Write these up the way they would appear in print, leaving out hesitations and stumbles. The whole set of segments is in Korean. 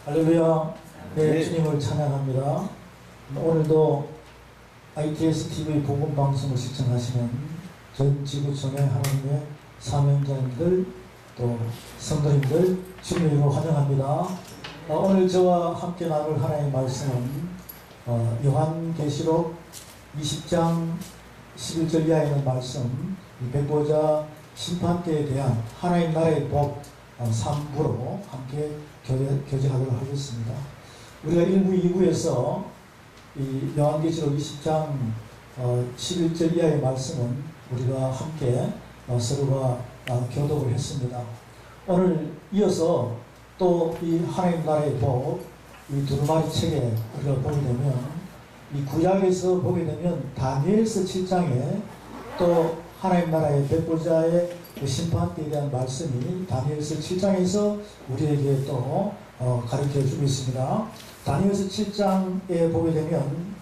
할렐루야. 네, 주님을 찬양합니다. 오늘도 ITS TV 복음 방송을 시청하시는 전 지구촌의 하나님의 사명자님들 또 성도님들 주님의 이름으로 환영합니다. 오늘 저와 함께 나눌 하나님의 말씀은 요한계시록 20장 11절 이하에 있는 말씀, 백보자 심판대에 대한 하나님 나라의 복 3부로 함께 교제하도록 하겠습니다. 우리가 1부, 2부에서 이 요한계시록 20장 11절 이하의 말씀은 우리가 함께 서로가 교독을 했습니다. 오늘 이어서 또 이 하나님 나라의 복, 이 두루마리 책에 우리가 보게 되면, 이 구약에서 보게 되면 다니엘서 7장에 또 하나님 나라의 백보자의 그 심판대에 대한 말씀이 다니엘서 7장에서 우리에게 또 가르쳐 주고 있습니다. 다니엘서 7장에 보게 되면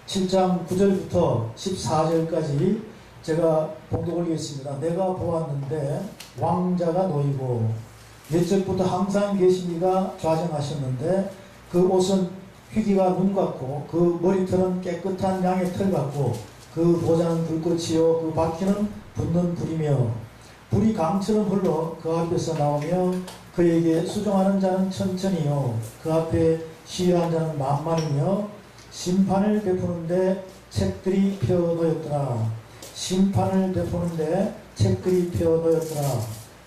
7장 9절부터 14절까지 제가 봉독 올리겠습니다. 내가 보았는데 왕자가 놓이고 옛적부터 항상 계시니가 좌정하셨는데 그 옷은 휘기가 눈 같고 그 머리털은 깨끗한 양의 털 같고 그 보좌는 불꽃이요 그 바퀴는 붙는 불이며 불이 강처럼 흘러 그 앞에서 나오며 그에게 수종하는 자는 천천히요 그 앞에 시위한 자는 만만이며 심판을 베푸는데 책들이 펴놓였더라. 심판을 베푸는데 책들이 펴놓였더라.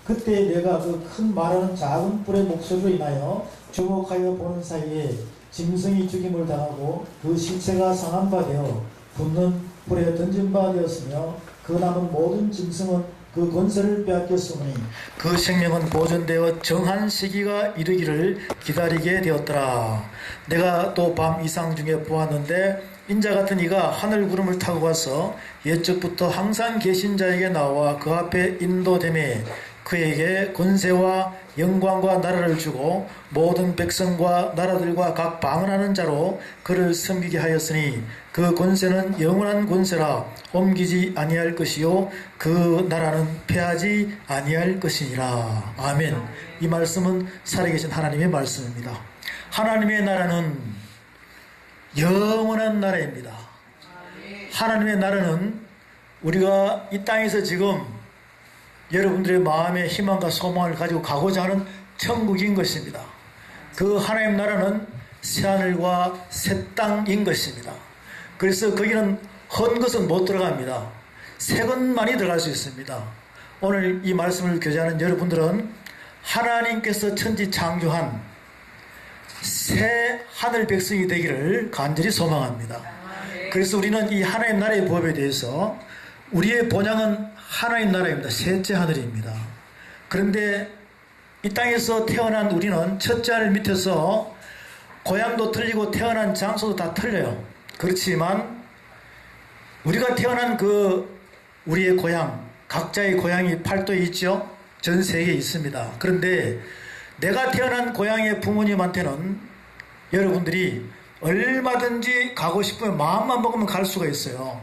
그때 내가 그 큰 말하는 작은 뿔의 목소리로 인하여 주목하여 보는 사이에 짐승이 죽임을 당하고 그 시체가 상한 바 되어 붙는 불에 던진 바 되었으며 그 남은 모든 짐승은 그 권세를 빼앗겼으니 그 생명은 보존되어 정한 시기가 이르기를 기다리게 되었더라. 내가 또 밤 이상 중에 보았는데 인자 같은 이가 하늘 구름을 타고 와서 옛적부터 항상 계신 자에게 나와 그 앞에 인도되매 그에게 권세와 영광과 나라를 주고 모든 백성과 나라들과 각 방언하는 자로 그를 섬기게 하였으니 그 권세는 영원한 권세라 옮기지 아니할 것이요 그 나라는 패하지 아니할 것이니라. 아멘. 이 말씀은 살아계신 하나님의 말씀입니다. 하나님의 나라는 영원한 나라입니다. 하나님의 나라는 우리가 이 땅에서 지금 여러분들의 마음의 희망과 소망을 가지고 가고자 하는 천국인 것입니다. 그 하나님 나라는 새하늘과 새 땅인 것입니다. 그래서 거기는 헌 것은 못 들어갑니다. 새 것만이 들어갈 수 있습니다. 오늘 이 말씀을 교제하는 여러분들은 하나님께서 천지 창조한 새 하늘 백성이 되기를 간절히 소망합니다. 그래서 우리는 이 하나님 나라의 법에 대해서 우리의 본향은 하나님 나라입니다. 셋째 하늘입니다. 그런데 이 땅에서 태어난 우리는 첫째 하늘 밑에서 고향도 틀리고 태어난 장소도 다 틀려요. 그렇지만 우리가 태어난 우리의 고향, 각자의 고향이 팔도에 있죠. 전 세계에 있습니다. 그런데 내가 태어난 고향의 부모님한테는 여러분들이 얼마든지 가고 싶으면 마음만 먹으면 갈 수가 있어요.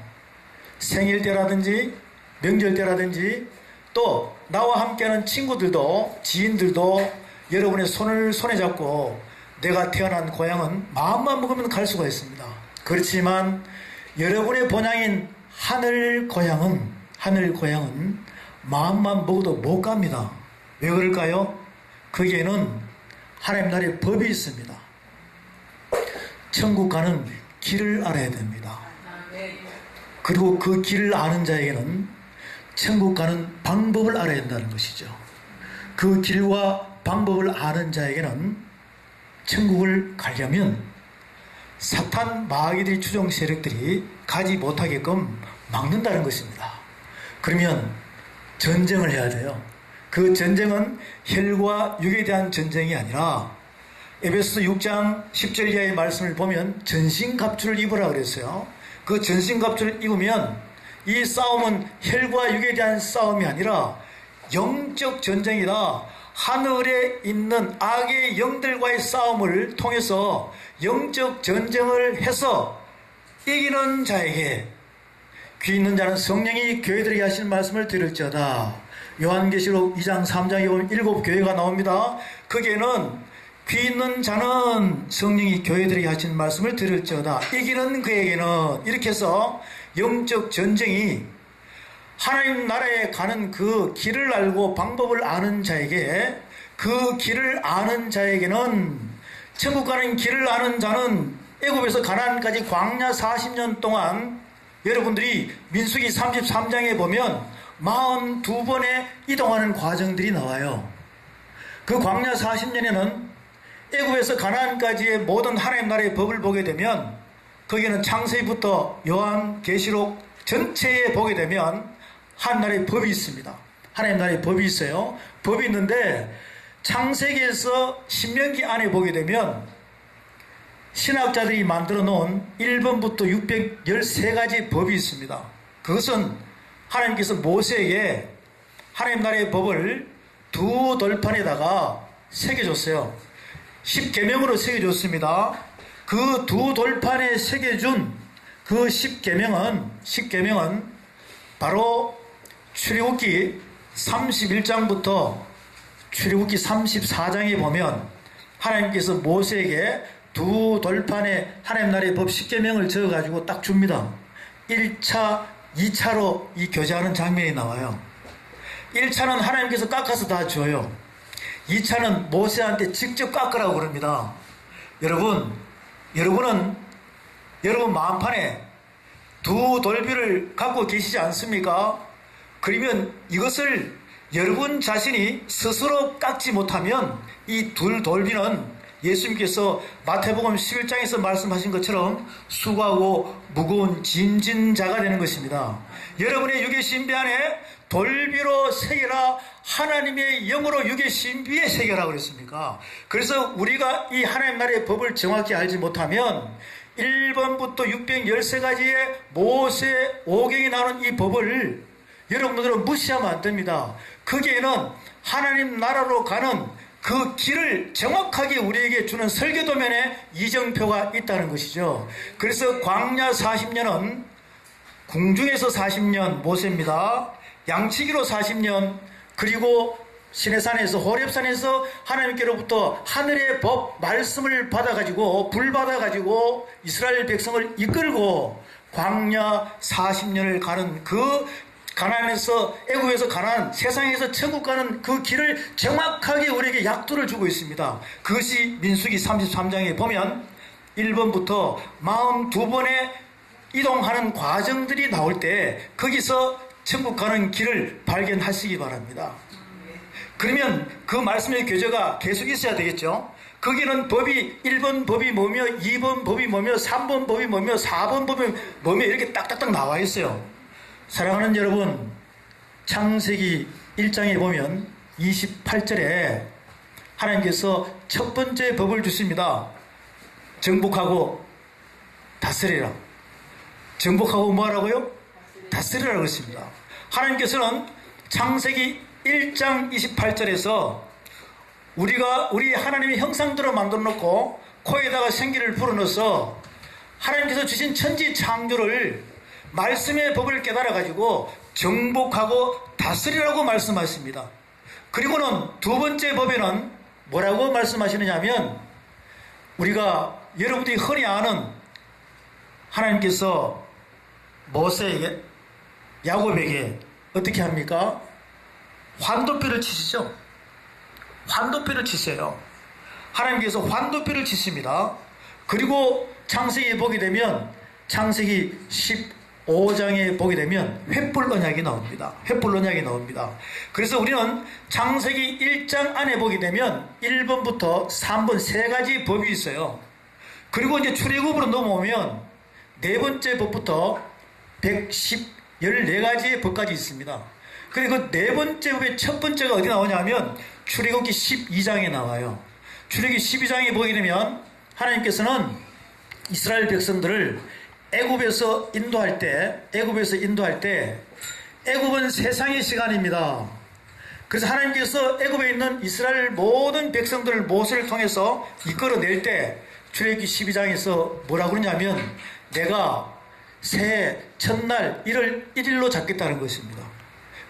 생일 때라든지 명절 때라든지 또 나와 함께하는 친구들도 지인들도 여러분의 손을 손에 잡고 내가 태어난 고향은 마음만 먹으면 갈 수가 있습니다. 그렇지만 여러분의 본향인 하늘 고향은 마음만 먹어도 못 갑니다. 왜 그럴까요? 거기에는 하나님 나라의 법이 있습니다. 천국 가는 길을 알아야 됩니다. 그리고 그 길을 아는 자에게는 천국 가는 방법을 알아야 된다는 것이죠. 그 길과 방법을 아는 자에게는 천국을 가려면 사탄 마귀들의 추종 세력들이 가지 못하게끔 막는다는 것입니다. 그러면 전쟁을 해야 돼요. 그 전쟁은 혈과 육에 대한 전쟁이 아니라 에베소서 6장 10절 이하의 말씀을 보면 전신갑주를 입으라 그랬어요. 그 전신갑주를 입으면 이 싸움은 혈과 육에 대한 싸움이 아니라 영적 전쟁이다. 하늘에 있는 악의 영들과의 싸움을 통해서 영적 전쟁을 해서 이기는 자에게 귀 있는 자는 성령이 교회들에게 하시는 말씀을 들을지어다. 요한계시록 2장 3장에 보면 7 교회가 나옵니다. 거기에는 귀 있는 자는 성령이 교회들에게 하신 말씀을 들을지어다. 이기는 그에게는, 이렇게 해서 영적 전쟁이 하나님 나라에 가는 그 길을 알고 방법을 아는 자에게, 그 길을 아는 자에게는, 천국 가는 길을 아는 자는 애굽에서 가나안까지 광야 40년 동안, 여러분들이 민수기 33장에 보면 42번의 이동하는 과정들이 나와요. 그 광야 40년에는 애굽에서 가나안까지의 모든 하나님 나라의 법을 보게 되면, 거기는 창세기부터 요한 계시록 전체에 보게 되면 하나님 나라의 법이 있습니다. 하나님 나라의 법이 있어요. 법이 있는데 창세기에서 신명기 안에 보게 되면 신학자들이 만들어 놓은 1번부터 613가지 법이 있습니다. 그것은 하나님께서 모세에게 하나님 나라의 법을 두 돌판에다가 새겨줬어요. 10계명으로 새겨줬습니다. 그 두 돌판에 새겨준 그 10계명은 바로 출애굽기 31장부터 출애굽기 34장에 보면 하나님께서 모세에게 두 돌판에 하나님 나라의 법 10계명을 적어가지고 딱 줍니다. 1차, 2차로 이 교제하는 장면이 나와요. 1차는 하나님께서 깎아서 다 줘요. 2차는 모세한테 직접 깎으라고 그럽니다. 여러분은 여러분 마음판에 두 돌비를 갖고 계시지 않습니까? 그러면 이것을 여러분 자신이 스스로 깎지 못하면 이 둘 돌비는 예수님께서 마태복음 11장에서 말씀하신 것처럼 수고하고 무거운 짐진자가 되는 것입니다. 여러분의 육의 신비 안에 돌비로 새겨라, 하나님의 영으로 육의 신비에 새겨라 그랬습니까? 그래서 우리가 이 하나님 나라의 법을 정확히 알지 못하면 1번부터 613가지의 모세 오경이 나오는 이 법을 여러분들은 무시하면 안 됩니다. 거기에는 하나님 나라로 가는 그 길을 정확하게 우리에게 주는 설계도면에 이정표가 있다는 것이죠. 그래서 광야 40년은 궁중에서 40년 모세입니다. 양치기로 40년, 그리고 시내산에서, 호렙산에서 하나님께로부터 하늘의 법 말씀을 받아가지고, 불 받아가지고 이스라엘 백성을 이끌고 광야 40년을 가는 그 가나안에서, 애굽에서 가나안, 세상에서 천국 가는 그 길을 정확하게 우리에게 약도를 주고 있습니다. 그것이 민수기 33장에 보면 1번부터 42번의 이동하는 과정들이 나올 때 거기서 천국 가는 길을 발견하시기 바랍니다. 그러면 그 말씀의 교제가 계속 있어야 되겠죠. 거기는 법이 1번 법이 뭐며, 2번 법이 뭐며, 3번 법이 뭐며, 4번 법이 뭐며 이렇게 딱딱딱 나와 있어요. 사랑하는 여러분, 창세기 1장에 보면 28절에 하나님께서 첫 번째 법을 주십니다. 정복하고 다스리라. 정복하고 뭐하라고요? 다스리라고 했습니다. 하나님께서는 창세기 1장 28절에서 우리 하나님의 형상대로 만들어 놓고 코에다가 생기를 불어넣어서 하나님께서 주신 천지 창조를 말씀의 법을 깨달아 가지고 정복하고 다스리라고 말씀하십니다. 그리고는 두 번째 법에는 뭐라고 말씀하시느냐 하면, 우리가 여러분들이 흔히 아는 하나님께서 모세에게, 야곱에게 어떻게 합니까? 환도표를 치시죠. 환도표를 치세요. 하나님께서 환도표를 치십니다. 그리고 창세기에 보게 되면 창세기 15장에 보게 되면 횃불 언약이 나옵니다. 횃불 언약이 나옵니다. 그래서 우리는 창세기 1장 안에 보게 되면 1번부터 3번 세 가지 법이 있어요. 그리고 이제 출애굽으로 넘어오면 네 번째 법부터 114가지의 법까지 있습니다. 그리고 그 네 번째 법의 첫 번째가 어디 나오냐면 출애굽기 12장에 나와요. 출애굽기 12장에 보게 되면 하나님께서는 이스라엘 백성들을 애굽에서 인도할 때 애굽은 세상의 시간입니다. 그래서 하나님께서 애굽에 있는 이스라엘 모든 백성들을 모세를 통해서 이끌어낼 때 출애굽기 12장에서 뭐라고 그러냐면 내가 새해 첫날 1월 1일로 잡겠다는 것입니다.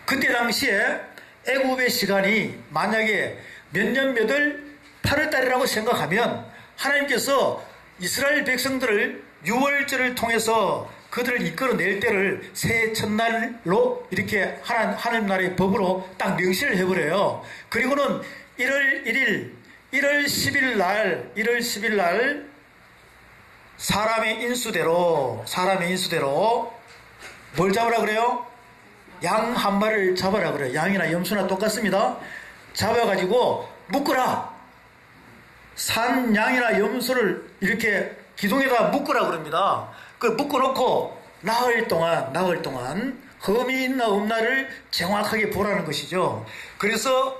그때 당시에 애굽의 시간이 만약에 몇 년 몇 월 8월달이라고 생각하면 하나님께서 이스라엘 백성들을 유월절을 통해서 그들을 이끌어낼 때를 새해 첫날로 이렇게 하나님 나라의 법으로 딱 명시를 해버려요. 그리고는 1월 1일, 1월 10일 날 사람의 인수대로 뭘 잡으라 그래요? 양 한 마리를 잡아라 그래요. 양이나 염소나 똑같습니다. 잡아가지고 묶으라. 산 양이나 염소를 이렇게 기둥에다 묶으라 그럽니다. 그 묶어놓고 나흘 동안 흠이 있나 없나를 정확하게 보라는 것이죠. 그래서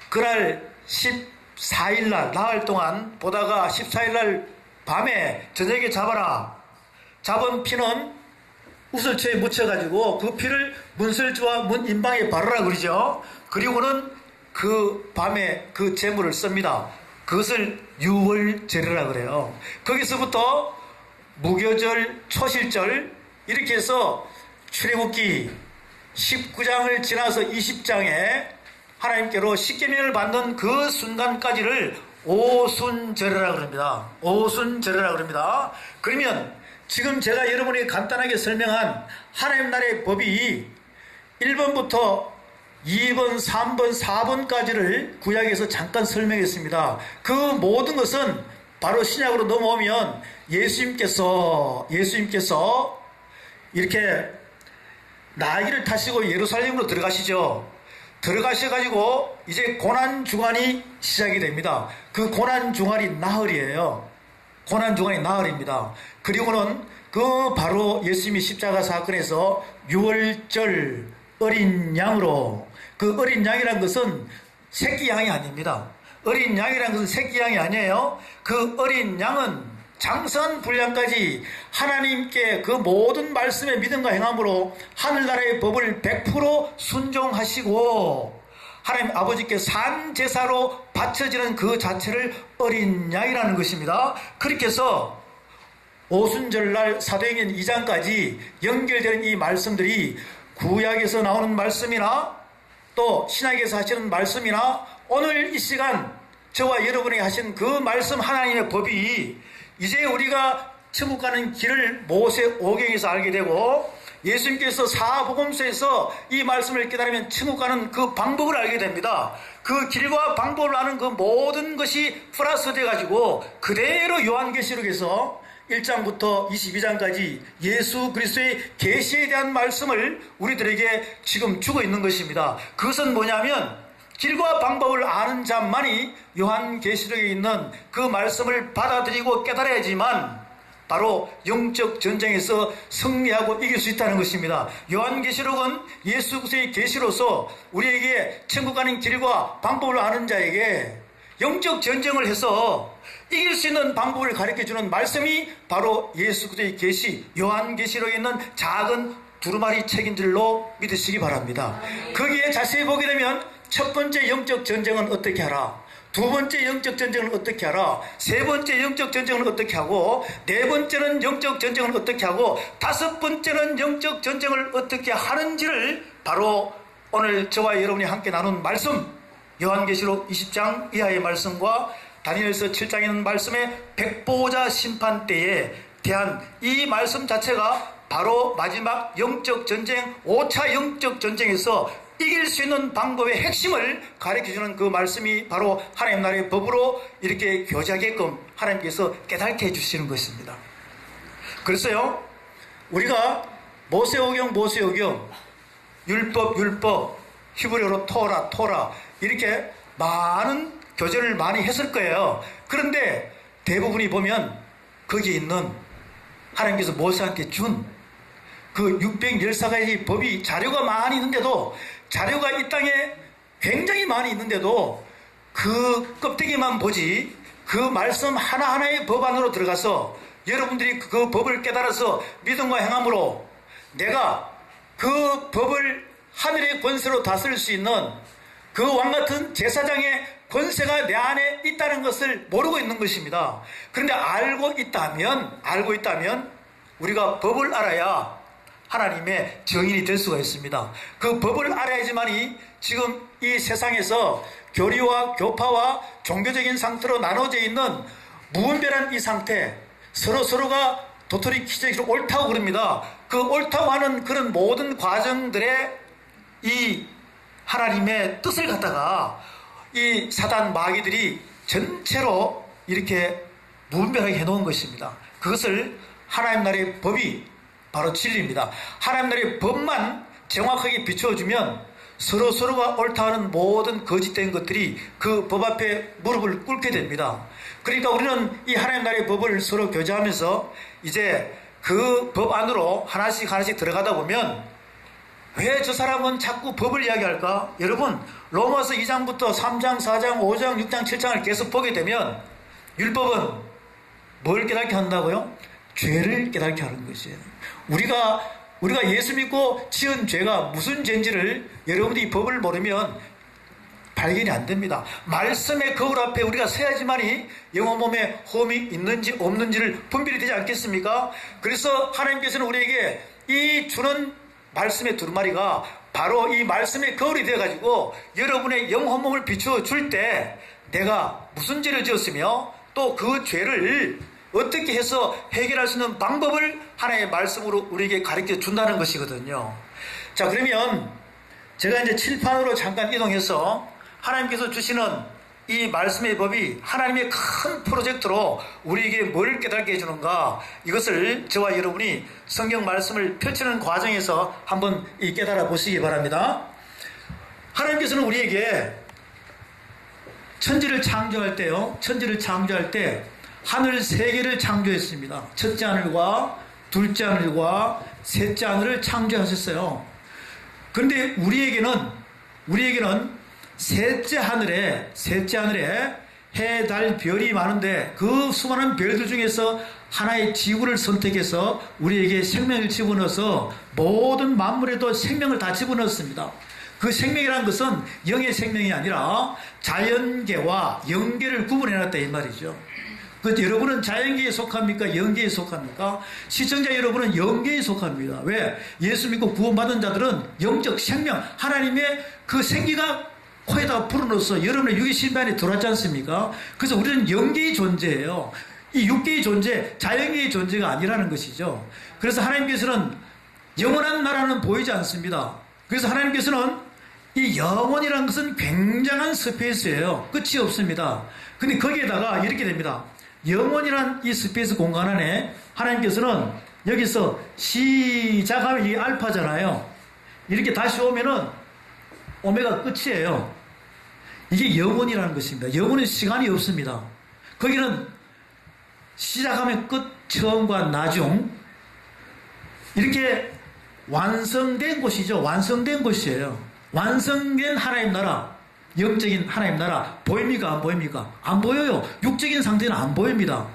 그날 14일 날 나흘 동안 보다가 14일 날 밤에 저녁에 잡아라. 잡은 피는 우슬초에 묻혀가지고 그 피를 문설주와 문 인방에 바르라 그러죠. 그리고는 그 밤에 그 제물을 씁니다. 그것을 유월절이라 그래요. 거기서부터 무교절, 초실절 이렇게 해서 출애굽기 19장을 지나서 20장에 하나님께로 십계명을 받는 그 순간까지를 오순절이라 그럽니다. 오순절이라 그럽니다. 그러면 지금 제가 여러분에게 간단하게 설명한 하나님 나라의 법이 1번부터 2번, 3번, 4번까지를 구약에서 잠깐 설명했습니다. 그 모든 것은 바로 신약으로 넘어오면 예수님께서 이렇게 나귀를 타시고 예루살렘으로 들어가시죠. 들어가셔가지고 이제 고난주간이 시작이 됩니다. 그 고난주간이 나흘이에요. 고난주간이 나흘입니다. 그리고는 그 바로 예수님이 십자가 사건에서 유월절 어린 양으로, 그 어린 양이란 것은 새끼 양이 아닙니다. 어린 양이란 것은 새끼 양이 아니에요. 그 어린 양은 장선 분량까지 하나님께 그 모든 말씀의 믿음과 행함으로 하늘나라의 법을 100% 순종하시고 하나님 아버지께 산제사로 바쳐지는 그 자체를 어린 양이라는 것입니다. 그렇게 해서 오순절날 사도행전 2장까지 연결되는 이 말씀들이 구약에서 나오는 말씀이나 또 신약에서 하시는 말씀이나 오늘 이 시간 저와 여러분이 하신 그 말씀 하나님의 법이 이제 우리가 천국 가는 길을 모세오경에서 알게 되고 예수님께서 사복음서에서 이 말씀을 깨달으면 천국 가는 그 방법을 알게 됩니다. 그 길과 방법을 아는 그 모든 것이 플러스 돼가지고 그대로 요한계시록에서 1장부터 22장까지 예수 그리스도의 계시에 대한 말씀을 우리들에게 지금 주고 있는 것입니다. 그것은 뭐냐면 길과 방법을 아는 자만이 요한계시록에 있는 그 말씀을 받아들이고 깨달아야지만 바로 영적 전쟁에서 승리하고 이길 수 있다는 것입니다. 요한계시록은 예수 그리스도의 계시로서 우리에게 천국 가는 길과 방법을 아는 자에게 영적 전쟁을 해서 이길 수 있는 방법을 가르쳐주는 말씀이 바로 예수 그리스도의 계시, 요한계시록에 있는 작은 두루마리 책인 줄로 믿으시기 바랍니다. 거기에 자세히 보게 되면 첫 번째 영적 전쟁은 어떻게 하라, 두 번째 영적 전쟁은 어떻게 하라, 세 번째 영적 전쟁은 어떻게 하고, 네 번째는 영적 전쟁은 어떻게 하고, 다섯 번째는 영적 전쟁을 어떻게 하는지를 바로 오늘 저와 여러분이 함께 나눈 말씀, 요한계시록 20장 이하의 말씀과 다니엘서 7장에 있는 말씀의 백보자 심판 때에 대한 이 말씀 자체가 바로 마지막 영적 전쟁, 5차 영적 전쟁에서 이길 수 있는 방법의 핵심을 가르쳐주는 그 말씀이 바로 하나님 나라의 법으로 이렇게 교제하게끔 하나님께서 깨닫게 해주시는 것입니다. 그래서요, 우리가 모세오경, 율법, 히브리어로 토라 이렇게 많은 교제를 많이 했을 거예요. 그런데 대부분이 보면 거기에 있는 하나님께서 모세한테 준 그 614가지 법이 자료가 많이 있는데도, 자료가 이 땅에 굉장히 많이 있는데도 그 껍데기만 보지 그 말씀 하나하나의 법 안으로 들어가서 여러분들이 그 법을 깨달아서 믿음과 행함으로 내가 그 법을 하늘의 권세로 다스릴 수 있는 그 왕같은 제사장의 권세가 내 안에 있다는 것을 모르고 있는 것입니다. 그런데 알고 있다면 우리가 법을 알아야 하나님의 증인이 될 수가 있습니다. 그 법을 알아야지만이 지금 이 세상에서 교리와 교파와 종교적인 상태로 나눠져 있는 무분별한 이 상태, 서로가 도토리 키재기로 옳다고 그럽니다. 그 옳다고 하는 그런 모든 과정들의 이 하나님의 뜻을 갖다가 이 사단 마귀들이 전체로 이렇게 무분별하게 해놓은 것입니다. 그것을 하나님 나라의 법이 바로 진리입니다. 하나님 나라의 법만 정확하게 비추어주면 서로가 옳다 하는 모든 거짓된 것들이 그 법 앞에 무릎을 꿇게 됩니다. 그러니까 우리는 이 하나님 나라의 법을 서로 교제하면서 이제 그 법 안으로 하나씩 들어가다 보면 왜 저 사람은 자꾸 법을 이야기할까? 여러분, 로마서 2장부터 3장, 4장, 5장, 6장, 7장을 계속 보게 되면 율법은 뭘 깨닫게 한다고요? 죄를 깨닫게 하는 것이에요. 우리가 예수 믿고 지은 죄가 무슨 죄인지를 여러분들이 법을 모르면 발견이 안 됩니다. 말씀의 거울 앞에 우리가 서야지만이 영혼 몸에 홈이 있는지 없는지를 분별이 되지 않겠습니까? 그래서 하나님께서는 우리에게 이 주는 말씀의 두루마리가 바로 이 말씀의 거울이 되어가지고 여러분의 영혼 몸을 비추어 줄 때 내가 무슨 죄를 지었으며 또 그 죄를 어떻게 해서 해결할 수 있는 방법을 하나님의 말씀으로 우리에게 가르쳐 준다는 것이거든요. 자, 그러면 제가 이제 칠판으로 잠깐 이동해서 하나님께서 주시는 이 말씀의 법이 하나님의 큰 프로젝트로 우리에게 뭘 깨닫게 해주는가, 이것을 저와 여러분이 성경 말씀을 펼치는 과정에서 한번 깨달아 보시기 바랍니다. 하나님께서는 우리에게 천지를 창조할 때 하늘 세 개를 창조했습니다. 첫째 하늘과 둘째 하늘과 셋째 하늘을 창조하셨어요. 그런데 우리에게는 셋째 하늘에 해, 달, 별이 많은데 그 수많은 별들 중에서 하나의 지구를 선택해서 우리에게 생명을 집어넣어서 모든 만물에도 생명을 다 집어넣었습니다. 그 생명이라는 것은 영의 생명이 아니라 자연계와 영계를 구분해놨다 이 말이죠. 여러분은 자연계에 속합니까? 영계에 속합니까? 시청자 여러분은 영계에 속합니다. 왜? 예수 믿고 구원받은 자들은 영적 생명, 하나님의 그 생기가 코에다가 불어넣어서 여러분의 육의 신변에 들어왔지 않습니까? 그래서 우리는 영계의 존재예요. 이 육계의 존재, 자연계의 존재가 아니라는 것이죠. 그래서 하나님께서는 영원한 나라는 보이지 않습니다. 그래서 하나님께서는 이 영원이라는 것은 굉장한 스페이스예요. 끝이 없습니다. 근데 거기에다가 이렇게 됩니다. 영원이란 이 스페이스 공간 안에 하나님께서는 여기서 시작하면 이게 알파잖아요. 이렇게 다시 오면은 오메가 끝이에요. 이게 영원이라는 것입니다. 영원은 시간이 없습니다. 거기는 시작하면 끝, 처음과 나중, 이렇게 완성된 곳이죠. 완성된 곳이에요. 완성된 하나님 나라, 영적인 하나님 나라 보입니까? 안 보입니까? 안 보여요. 육적인 상태는 안 보입니다.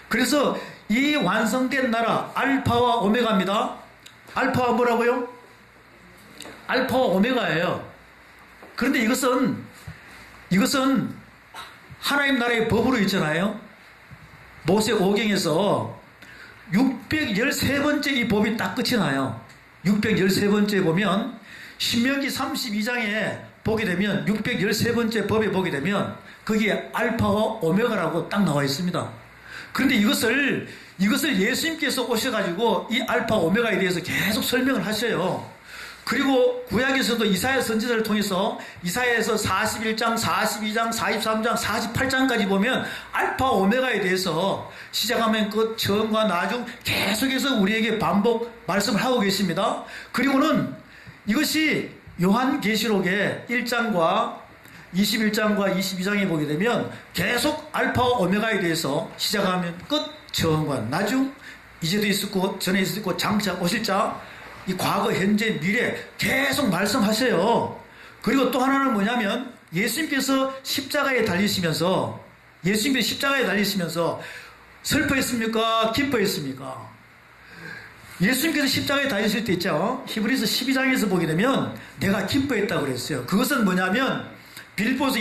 그래서 이 완성된 나라 알파와 오메가입니다. 알파와 뭐라고요? 알파와 오메가예요. 그런데 이것은 하나님 나라의 법으로 있잖아요. 모세 오경에서 613번째 이 법이 딱 끝이 나요. 613번째 보면 신명기 32장에 보게 되면 613번째 법에 보게 되면 거기에 알파와 오메가라고 딱 나와 있습니다. 그런데 이것을 예수님께서 오셔가지고 이 알파 오메가에 대해서 계속 설명을 하셔요. 그리고 구약에서도 이사야 선지자를 통해서 이사야에서 41장, 42장, 43장, 48장까지 보면 알파 오메가에 대해서 시작하면 끝, 처음과 나중 계속해서 우리에게 반복 말씀을 하고 계십니다. 그리고는 이것이 요한계시록의 1장과 21장과 22장에 보게 되면 계속 알파와 오메가에 대해서 시작하면 끝, 처음과 나중, 이제도 있었고 전에 있었고 장차 오실 자, 이 과거, 현재, 미래 계속 말씀하세요. 그리고 또 하나는 뭐냐면 예수님께서 십자가에 달리시면서 슬퍼했습니까? 기뻐했습니까? 예수님께서 십자가에 달리실 때 있죠. 히브리서 12장에서 보게 되면 내가 기뻐했다고 그랬어요. 그것은 뭐냐면 빌립보서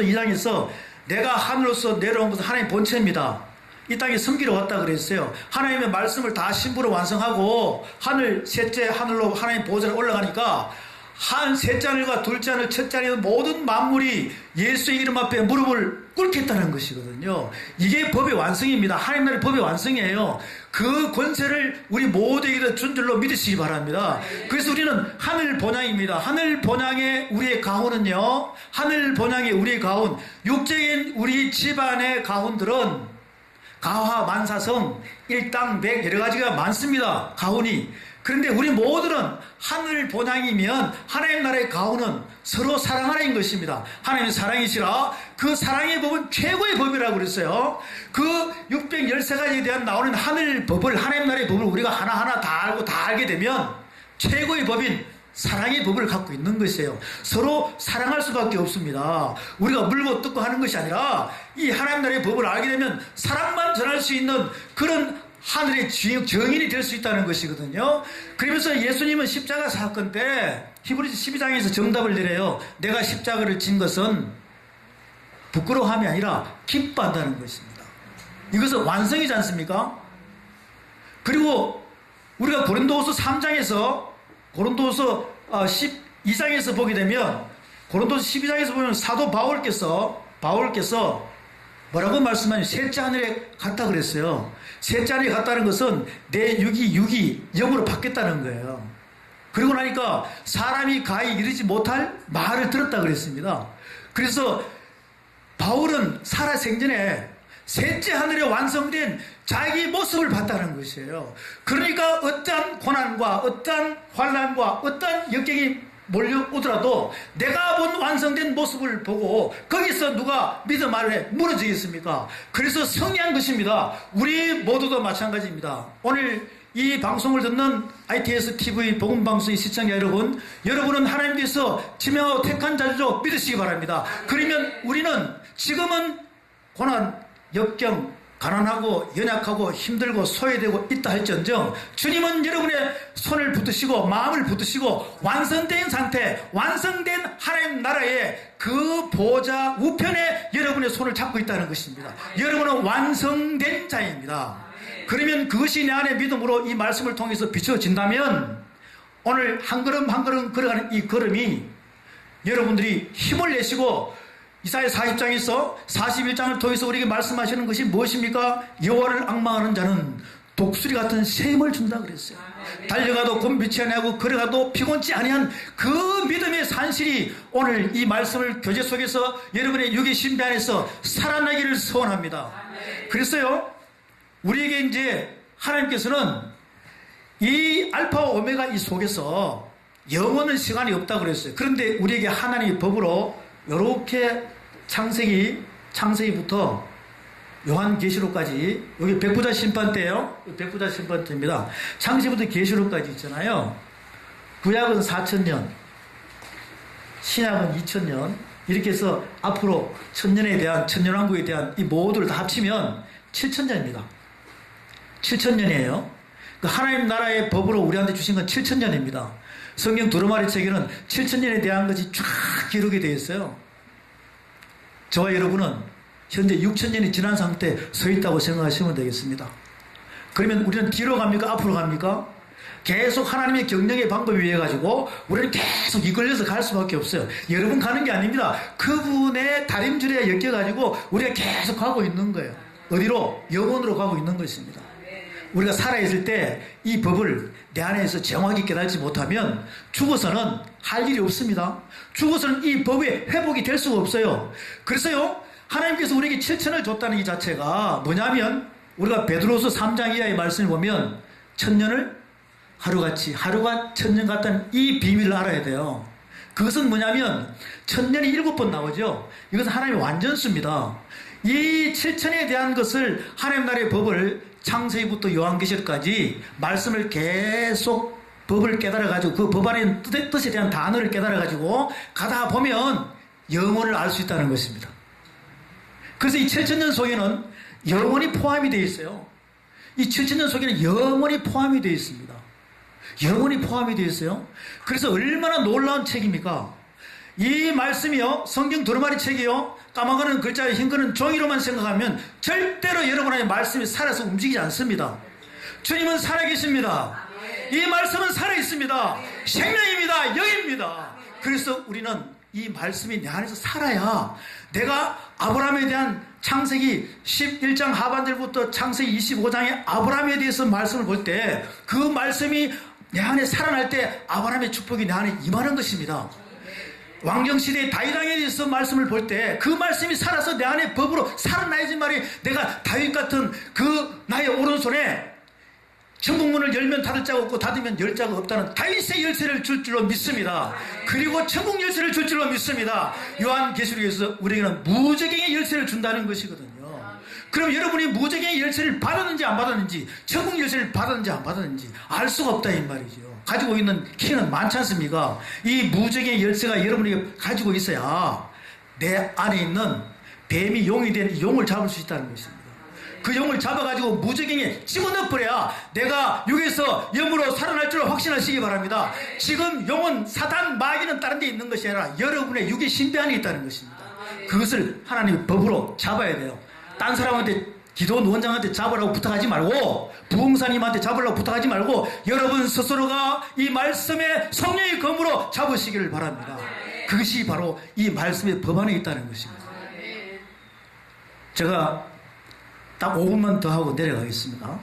2장에서 내가 하늘로서 내려온 것은 하나님의 본체입니다. 이 땅에 섬기러 왔다 그랬어요. 하나님의 말씀을 다 신부로 완성하고 셋째 하늘로 하나님 보좌로 올라가니까 한 셋째 하늘과 둘째 하늘, 첫째 하늘 모든 만물이 예수의 이름 앞에 무릎을 꿇겠다는 것이거든요. 이게 법의 완성입니다. 하나님 나라의 법의 완성이에요. 그 권세를 우리 모두에게 준 줄로 믿으시기 바랍니다. 그래서 우리는 하늘 본향입니다. 하늘 본향의 우리의 가훈은요, 하늘 본향의 우리의 가훈, 육적인 우리 집안의 가훈들은 가화, 만사성, 일당백 여러 가지가 많습니다. 가훈이. 그런데 우리 모두는 하늘 본향이면 하나님 나라의 가훈은 서로 사랑하라는 것입니다. 하나님의 사랑이시라. 그 사랑의 법은 최고의 법이라고 그랬어요. 그 613가지에 대한 나오는 하늘 법을, 하나님 나라의 법을 우리가 하나하나 다 알고 다 알게 되면 최고의 법인 사랑의 법을 갖고 있는 것이에요. 서로 사랑할 수밖에 없습니다. 우리가 물고 뜯고 하는 것이 아니라 이 하나님 나라의 법을 알게 되면 사랑만 전할 수 있는 그런 하늘의 정인이 될 수 있다는 것이거든요. 그러면서 예수님은 십자가 사건 때 히브리서 12장에서 정답을 내려요. 내가 십자가를 진 것은 부끄러움이 아니라 기뻐한다는 것입니다. 이것은 완성이지 않습니까? 그리고 우리가 고린도후서 3장에서 고린도후서 12장에서 보게 되면, 고린도후서 12장에서 보면 사도 바울께서 뭐라고 말씀하냐면 셋째 하늘에 갔다 그랬어요. 셋째 하늘에 갔다는 것은 내 육이 영으로 바뀌었다는 거예요. 그러고 나니까 사람이 가히 이르지 못할 말을 들었다 그랬습니다. 그래서 바울은 살아생전에 셋째 하늘에 완성된 자기 모습을 봤다는 것이에요. 그러니까 어떠한 고난과 어떠한 환난과 어떠한 역경이 몰려오더라도 내가 본 완성된 모습을 보고 거기서 누가 믿음 아래 무너지겠습니까? 그래서 승리한 것입니다. 우리 모두도 마찬가지입니다. 오늘 이 방송을 듣는 ITS TV 복음방송의 시청자 여러분, 여러분은 하나님께서 지명하고 택한 자죠. 믿으시기 바랍니다. 그러면 우리는 지금은 고난, 역경, 가난하고 연약하고 힘들고 소외되고 있다 할지언정 주님은 여러분의 손을 붙드시고 마음을 붙드시고 완성된 상태, 완성된 하나님 나라의 그 보좌 우편에 여러분의 손을 잡고 있다는 것입니다. 여러분은 완성된 자입니다. 그러면 그것이 내 안의 믿음으로 이 말씀을 통해서 비춰진다면 오늘 한 걸음 한 걸음 걸어가는 이 걸음이 여러분들이 힘을 내시고 이사야 40장에서 41장을 통해서 우리에게 말씀하시는 것이 무엇입니까? 여호와를 앙망하는 자는 독수리 같은 샘을 준다 그랬어요. 달려가도 곤비치 아니하고 걸어가도 피곤치 아니한 그 믿음의 산실이 오늘 이 말씀을 교제 속에서 여러분의 육의 신비 안에서 살아나기를 소원합니다. 그래서요, 우리에게 이제 하나님께서는 이 알파와 오메가 이 속에서 영원한 시간이 없다고 그랬어요. 그런데 우리에게 하나님의 법으로 이렇게 창세기부터 요한계시록까지, 여기 백부자 심판대예요. 백부자 심판대입니다. 창세기부터 계시록까지 있잖아요. 구약은 4000년, 신약은 2000년, 이렇게 해서 앞으로 천년에 대한, 천년왕국에 대한 이 모두를 다 합치면 7000년입니다. 7000년이에요. 하나님 나라의 법으로 우리한테 주신 건 7000년입니다. 성경 두루마리 책에는 7000년에 대한 것이 쫙 기록이 되어 있어요. 저와 여러분은 현재 6000년이 지난 상태에 서 있다고 생각하시면 되겠습니다. 그러면 우리는 뒤로 갑니까? 앞으로 갑니까? 계속 하나님의 경영의 방법에 의해 가지고 우리는 계속 이끌려서 갈 수밖에 없어요. 여러분 가는 게 아닙니다. 그분의 다림줄에 엮여가지고 우리가 계속 가고 있는 거예요. 어디로? 영혼으로 가고 있는 것입니다. 우리가 살아있을 때 이 법을 내 안에서 정확히 깨닫지 못하면 죽어서는 할 일이 없습니다. 죽어서는 이 법의 회복이 될 수가 없어요. 그래서요, 하나님께서 우리에게 7000을 줬다는 이 자체가 뭐냐면, 우리가 베드로서 3장 이하의 말씀을 보면 천년을 하루같이, 하루가 천년 같다는 이 비밀을 알아야 돼요. 그것은 뭐냐면 1000년이 7번 나오죠. 이것은 하나님의 완전수입니다. 이 7000에 대한 것을, 하나님 나라의 법을 창세기부터 요한계시록까지 말씀을 계속 법을 깨달아가지고 그 법 안에 뜻에 대한 단어를 깨달아가지고 가다 보면 영혼을 알 수 있다는 것입니다. 그래서 이 7000년 속에는 영혼이 포함이 되어 있어요. 이 7000년 속에는 영혼이 포함이 되어 있습니다. 영혼이 포함이 되어 있어요. 그래서 얼마나 놀라운 책입니까? 이 말씀이요, 성경 두루마리 책이요, 까마귀는 글자에 흰 거는 종이로만 생각하면 절대로 여러분의 말씀이 살아서 움직이지 않습니다. 주님은 살아계십니다. 이 말씀은 살아있습니다. 생명입니다. 영입니다. 그래서 우리는 이 말씀이 내 안에서 살아야 내가 아브라함에 대한 창세기 11장 하반절부터 창세기 25장의 아브라함에 대해서 말씀을 볼 때 그 말씀이 내 안에 살아날 때 아브라함의 축복이 내 안에 임하는 것입니다. 왕정시대의 다윗 왕에 대해서 말씀을 볼 때 그 말씀이 살아서 내 안에 법으로 살아나야지 말이 내가 다윗 같은 그 나의 오른손에 천국문을 열면 닫을 자가 없고 닫으면 열 자가 없다는 다윗의 열쇠를 줄 줄로 믿습니다. 그리고 천국 열쇠를 줄 줄로 믿습니다. 요한계시록에서 우리에게는 무적행의 열쇠를 준다는 것이거든요. 그럼 여러분이 무적행의 열쇠를 받았는지 안 받았는지, 천국 열쇠를 받았는지 안 받았는지 알 수가 없다 이 말이죠. 가지고 있는 키는 많지 않습니까? 이 무적행의 열쇠가 여러분이 가지고 있어야 내 안에 있는 뱀이 용이 된 이 용을 잡을 수 있다는 것입니다. 그 용을 잡아가지고 무적행에 집어넣어버려야 내가 여기서 영으로 살아날 줄 확신하시기 바랍니다. 지금 용은 사단 마귀는 다른 데 있는 것이 아니라 여러분의 육의 신비 안에 있다는 것입니다. 그것을 하나님의 법으로 잡아야 돼요. 딴 사람한테 기도원 원장한테 잡으라고 부탁하지 말고 부흥사님한테 잡으라고 부탁하지 말고 여러분 스스로가 이 말씀의 성령의 검으로 잡으시기를 바랍니다. 그것이 바로 이 말씀의 법 안에 있다는 것입니다. 제가 딱 5분만 더 하고 내려가겠습니다.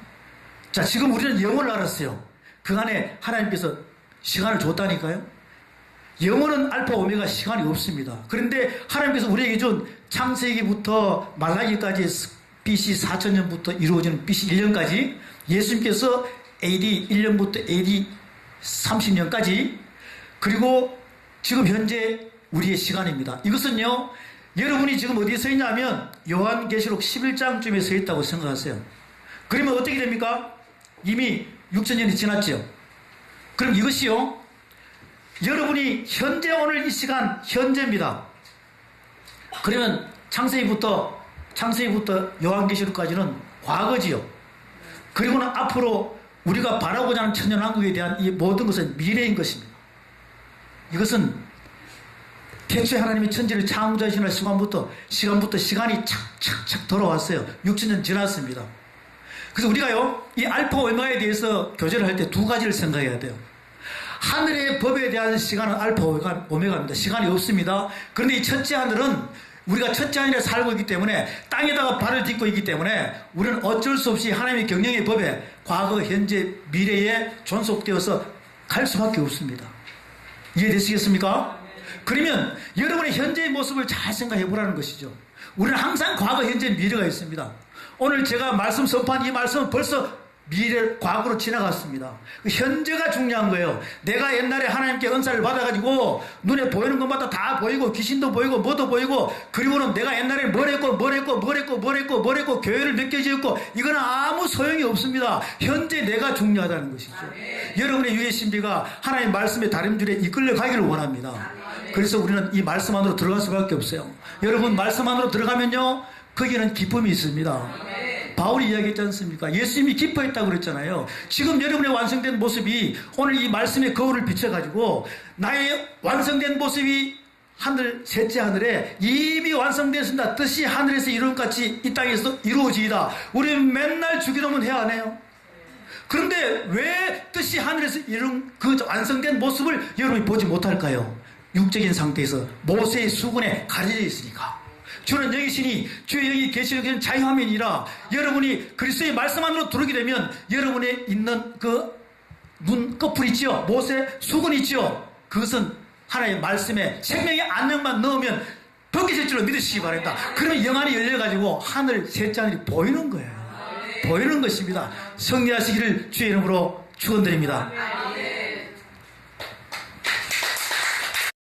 자, 지금 우리는 영혼을 알았어요. 그 안에 하나님께서 시간을 줬다니까요. 영혼은 알파 오메가 시간이 없습니다. 그런데 하나님께서 우리에게 준 창세기부터 말라기까지 BC 4000년부터 이루어지는 BC 1년까지 예수님께서 AD 1년부터 AD 30년까지 그리고 지금 현재 우리의 시간입니다. 이것은요, 여러분이 지금 어디에 서 있냐면 요한계시록 11장쯤에 서 있다고 생각하세요. 그러면 어떻게 됩니까? 이미 6000년이 지났죠. 그럼 이것이요, 여러분이 현재 오늘 이 시간 현재입니다. 그러면 창세기부터 요한계시록까지는 과거지요. 그리고는 앞으로 우리가 바라고자 하는 천년왕국에 대한 이 모든 것은 미래인 것입니다. 이것은 태초에 하나님이 천지를 창조하시는 시간부터 시간이 착착착 돌아왔어요. 6000년 지났습니다. 그래서 우리가요, 이 알파 오메가에 대해서 교제를 할 때 두 가지를 생각해야 돼요. 하늘의 법에 대한 시간은 알파 오메가입니다. 시간이 없습니다. 그런데 이 첫째 하늘은 우리가 첫째 하늘에 살고 있기 때문에 땅에다가 발을 딛고 있기 때문에 우리는 어쩔 수 없이 하나님의 경영의 법에 과거, 현재, 미래에 존속되어서 갈 수밖에 없습니다. 이해되시겠습니까? 그러면 여러분의 현재의 모습을 잘 생각해 보라는 것이죠. 우리는 항상 과거, 현재, 미래가 있습니다. 오늘 제가 말씀 선포한 이 말씀은 벌써 미래, 과거로 지나갔습니다. 현재가 중요한 거예요. 내가 옛날에 하나님께 은사를 받아가지고 눈에 보이는 것마다 다 보이고 귀신도 보이고 뭐도 보이고 그리고는 내가 옛날에 뭘 했고 교회를 몇 개 지었고 이거는 아무 소용이 없습니다. 현재 내가 중요하다는 것이죠. 여러분의 유해 신비가 하나님의 말씀의 다림줄에 이끌려 가기를 원합니다. 그래서 우리는 이 말씀 안으로 들어갈 수밖에 없어요. 여러분 말씀 안으로 들어가면요, 거기는 기쁨이 있습니다. 바울이 이야기했지 않습니까? 예수님이 기뻐했다고 그랬잖아요. 지금 여러분의 완성된 모습이 오늘 이 말씀의 거울을 비춰가지고 나의 완성된 모습이 하늘, 셋째 하늘에 이미 완성되었습니다. 뜻이 하늘에서 이룬 것 같이 이 땅에서 이루어지이다. 우리는 맨날 주기도문 해야 하네요. 그런데 왜 뜻이 하늘에서 이룬 그 완성된 모습을 여러분이 보지 못할까요? 육적인 상태에서 모세의 수건에 가려져 있으니까. 주는 영이시니 주의 영이 계시는 자유함이니라. 여러분이 그리스도의 말씀 안으로 들어오게 되면 여러분에 있는 그 눈꺼풀 있지요, 못에 수건 있지요, 그것은 하나님의 말씀에 생명의 안력만 넣으면 벗겨질 줄로 믿으시기 바랍니다. 그러면 영안이 열려가지고 하늘 셋째 하늘이 보이는 거예요. 보이는 것입니다. 승리하시기를 주의 이름으로 축원드립니다.